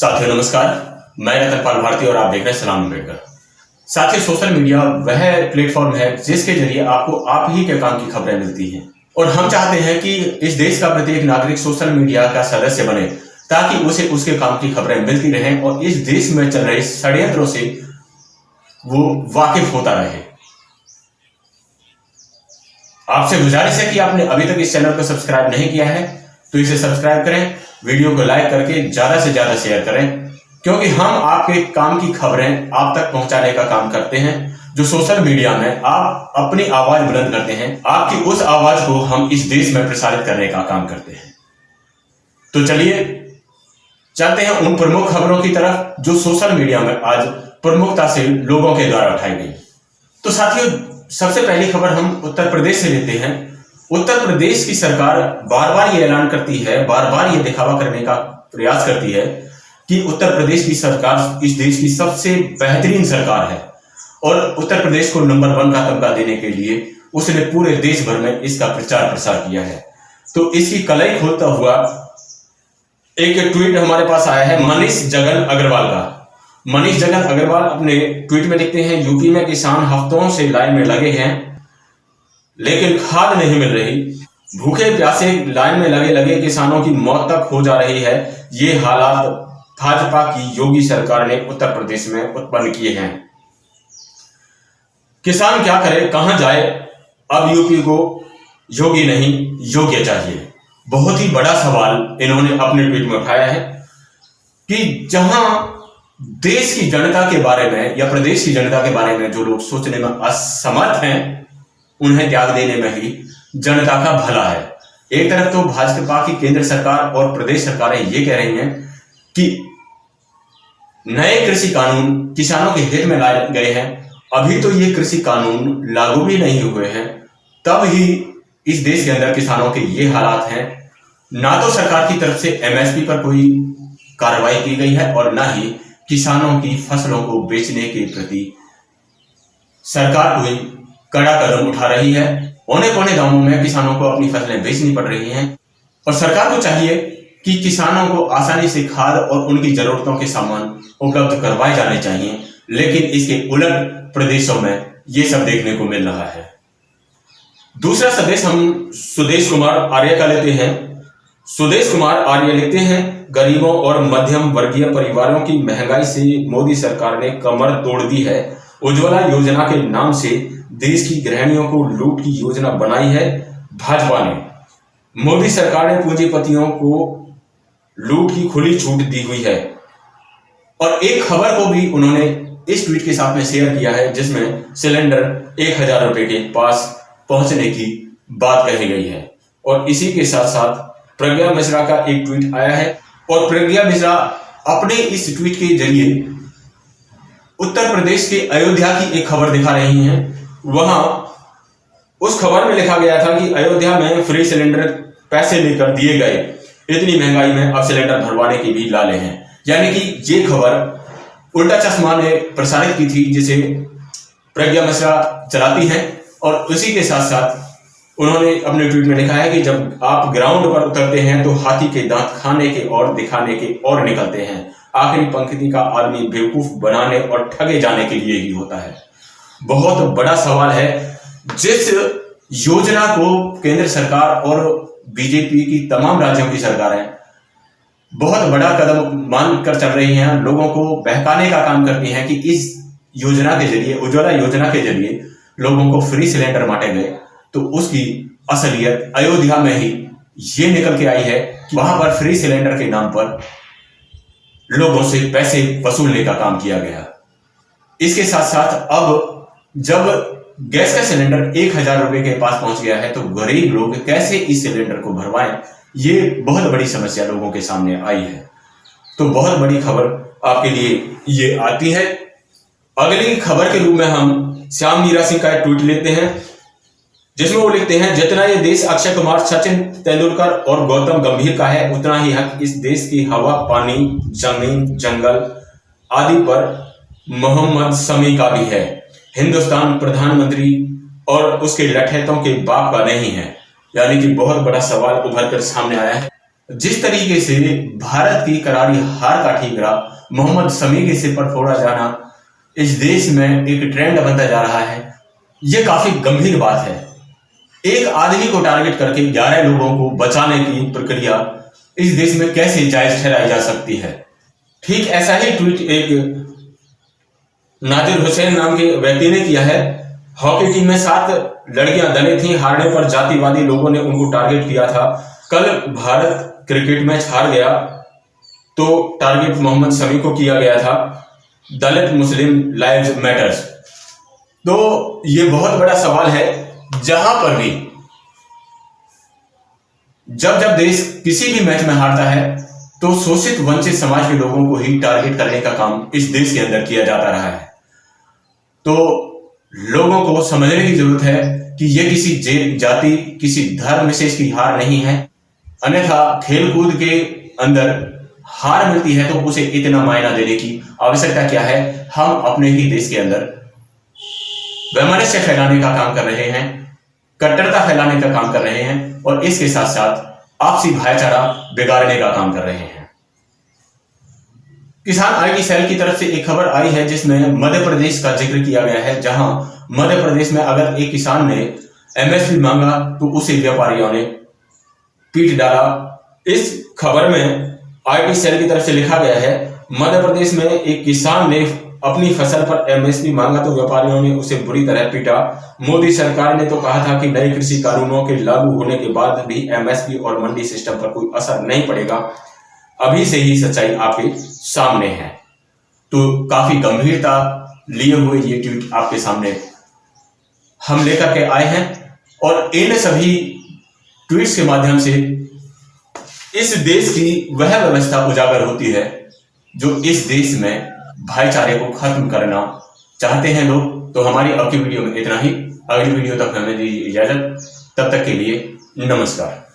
साथियों नमस्कार, मैं रतनपाल भारती और आप देख रहे हैं सलाम अम्बेडकर। साथियों, सोशल मीडिया वह प्लेटफॉर्म है जिसके जरिए आपको आप ही के काम की खबरें मिलती हैं और हम चाहते हैं कि इस देश का प्रत्येक नागरिक सोशल मीडिया का सदस्य बने ताकि उसे उसके काम की खबरें मिलती रहें और इस देश में चल रहे षड्यंत्रों से वो वाकिफ होता रहे। आपसे गुजारिश है कि आपने अभी तक इस चैनल को सब्सक्राइब नहीं किया है तो इसे सब्सक्राइब करें, वीडियो को लाइक करके ज्यादा से ज्यादा शेयर करें, क्योंकि हम आपके काम की खबरें आप तक पहुंचाने का काम करते हैं। जो सोशल मीडिया में आप अपनी आवाज बुलंद करते हैं, आपकी उस आवाज को हम इस देश में प्रसारित करने का काम करते हैं। तो चलिए चलते हैं उन प्रमुख खबरों की तरफ जो सोशल मीडिया में आज प्रमुखता से लोगों के द्वारा उठाई गई। तो साथियों, सबसे पहली खबर हम उत्तर प्रदेश से लेते हैं। उत्तर प्रदेश की सरकार बार बार ये ऐलान करती है, बार बार ये दिखावा करने का प्रयास करती है कि उत्तर प्रदेश की सरकार इस देश की सबसे बेहतरीन सरकार है और उत्तर प्रदेश को नंबर 1 का तमगा देने के लिए उसने पूरे देश भर में इसका प्रचार प्रसार किया है। तो इसकी कलई खोलता हुआ एक ट्वीट हमारे पास आया है मनीष जगन अग्रवाल का। मनीष जगन अग्रवाल अपने ट्वीट में लिखते हैं, यूपी में किसान हफ्तों से लाइन में लगे हैं लेकिन खाद नहीं मिल रही। भूखे प्यासे लाइन में लगे किसानों की मौत तक हो जा रही है। ये हालात भाजपा की योगी सरकार ने उत्तर प्रदेश में उत्पन्न किए हैं। किसान क्या करे, कहां जाए, अब यूपी को योगी नहीं योग्य चाहिए। बहुत ही बड़ा सवाल इन्होंने अपने ट्वीट में उठाया है कि जहां देश की जनता के बारे में या प्रदेश की जनता के बारे में जो लोग सोचने में असमर्थ हैं उन्हें त्याग देने में ही जनता का भला है। एक तरफ तो भाजपा की केंद्र सरकार और प्रदेश सरकारें ये कह रही हैं कि नए कृषि कानून किसानों के हित में लाए गए हैं, अभी तो ये कृषि कानून लागू भी नहीं हुए हैं, तब ही इस देश के अंदर किसानों के ये हालात हैं। ना तो सरकार की तरफ से एमएसपी पर कोई कार्रवाई की गई है और ना ही किसानों की फसलों को बेचने के प्रति सरकार कोई कड़ा कदम उठा रही है। औने-पौने दामों में किसानों को अपनी फसलें बेचनी पड़ रही हैं और सरकार को चाहिए कि किसानों को आसानी से खाद और उनकी जरूरतों के सामान उपलब्ध करवाए जाने चाहिए, लेकिन इसके उलट प्रदेशों में ये सब देखने को मिल रहा है। दूसरा संदेश हम सुदेश कुमार आर्य का लेते हैं। सुदेश कुमार आर्य लिखते हैं, गरीबों और मध्यम वर्गीय परिवारों की महंगाई से मोदी सरकार ने कमर तोड़ दी है। उज्ज्वला योजना के नाम से देश की गृहिणियों को लूट की योजना बनाई है भाजपा ने। मोदी सरकार ने पूंजीपतियों को लूट की खुली छूट दी हुई है। और एक खबर को भी उन्होंने इस ट्वीट के साथ में शेयर किया है जिसमें सिलेंडर 1000 रुपए के पास पहुंचने की बात कही गई है। और इसी के साथ साथ प्रज्ञा मिश्रा का एक ट्वीट आया है और प्रज्ञा मिश्रा अपने इस ट्वीट के जरिए उत्तर प्रदेश के अयोध्या की एक खबर दिखा रही हैं। वहां उस खबर में लिखा गया था कि अयोध्या में फ्री सिलेंडर पैसे लेकर दिए गए, इतनी महंगाई में अब सिलेंडर भरवाने की भी लाले हैं। यानी कि ये खबर उल्टा चश्मा ने प्रसारित की थी जिसे प्रज्ञा मिश्रा चलाती हैं और उसी के साथ साथ उन्होंने अपने ट्वीट में लिखा है कि जब आप ग्राउंड पर उतरते हैं तो हाथी के दांत खाने के और दिखाने के और निकलते हैं। आखिरी पंक्ति का आदमी बेवकूफ बनाने और ठगे जाने के लिए ही होता है। बहुत बड़ा सवाल है। जिस योजना को केंद्र सरकार और बीजेपी की तमाम राज्यों की सरकारें बहुत बड़ा कदम मानकर चल रही हैं, लोगों को बहकाने का काम करती हैं कि इस योजना के जरिए, उज्ज्वला योजना के जरिए लोगों को फ्री सिलेंडर बांटे गए, तो उसकी असलियत अयोध्या में ही ये निकल के आई है कि वहां पर फ्री सिलेंडर के नाम पर लोगों से पैसे वसूलने का काम किया गया। इसके साथ साथ अब जब गैस का सिलेंडर 1000 रुपए के पास पहुंच गया है तो गरीब लोग कैसे इस सिलेंडर को भरवाएं, ये बहुत बड़ी समस्या लोगों के सामने आई है। तो बहुत बड़ी खबर आपके लिए ये आती है। अगली खबर के रूप में हम श्याम मीरा सिंह का एक ट्वीट लेते हैं जिसमें वो लिखते हैं, जितना ये देश अक्षय कुमार, सचिन तेंदुलकर और गौतम गंभीर का है उतना ही हक इस देश की हवा, पानी, जमीन, जंगल आदि पर मोहम्मद शमी का भी है। हिंदुस्तान प्रधानमंत्री और उसके लठैतों के बाप का नहीं है। यानी कि बहुत बड़ा सवाल उभर कर सामने आया है। जिस तरीके से भारत की करारी हार का ठीकरा मोहम्मद शमी के सिर पर फोड़ा जाना इस देश में एक ट्रेंड बनता जा रहा है, ये काफी गंभीर बात है। एक आदमी को टारगेट करके 11 लोगों को बचाने की प्रक्रिया इस देश में कैसे जायज ठहराई जा सकती है। ठीक ऐसा ही ट्वीट एक नादिर हुसैन नाम के व्यक्ति ने किया है। हॉकी टीम में 7 लड़कियां दलित थीं, हारने पर जातिवादी लोगों ने उनको टारगेट किया था। कल भारत क्रिकेट मैच हार गया तो टारगेट मोहम्मद शमी को किया गया था। दलित मुस्लिम लाइव्स मैटर्स। तो ये बहुत बड़ा सवाल है, जहां पर भी जब देश किसी भी मैच में हारता है तो शोषित वंचित समाज के लोगों को ही टारगेट करने का काम इस देश के अंदर किया जाता रहा है। तो लोगों को समझने की जरूरत है कि यह किसी जाति, किसी धर्म विशेष की हार नहीं है। अन्यथा खेलकूद के अंदर हार मिलती है तो उसे इतना मायना देने की आवश्यकता क्या है। हम अपने ही देश के अंदर वैमनस्य फैलाने का काम कर रहे हैं, कट्टरता फैलाने का काम कर रहे हैं और इसके साथ साथ आपसी भाईचारा बिगाड़ने का काम कर रहे हैं। किसान आईटी सेल की तरफ से एक खबर आई है जिसमें मध्य प्रदेश का जिक्र किया गया है, जहां मध्य प्रदेश में अगर एक किसान ने एमएसपी मांगा तो उसे व्यापारियों ने पीट डाला। इस खबर में आईटी सेल की तरफ से लिखा गया है, मध्य प्रदेश में एक किसान ने अपनी फसल पर एमएसपी मांगा तो व्यापारियों ने उसे बुरी तरह पीटा। मोदी सरकार ने तो कहा था कि नए कृषि कानूनों के लागू होने के बाद भी एमएसपी और मंडी सिस्टम पर कोई असर नहीं पड़ेगा। अभी से ही सच्चाई आपके सामने है। तो काफी गंभीरता लिए हुए ये ट्वीट आपके सामने हम लेकर के आए हैं और इन सभी ट्वीट्स के माध्यम से इस देश की वह व्यवस्था उजागर होती है जो इस देश में भाईचारे को खत्म करना चाहते हैं लोग। तो हमारी अब की वीडियो में इतना ही। अगली वीडियो तक हमें दीजिए इजाजत। तब तक के लिए नमस्कार।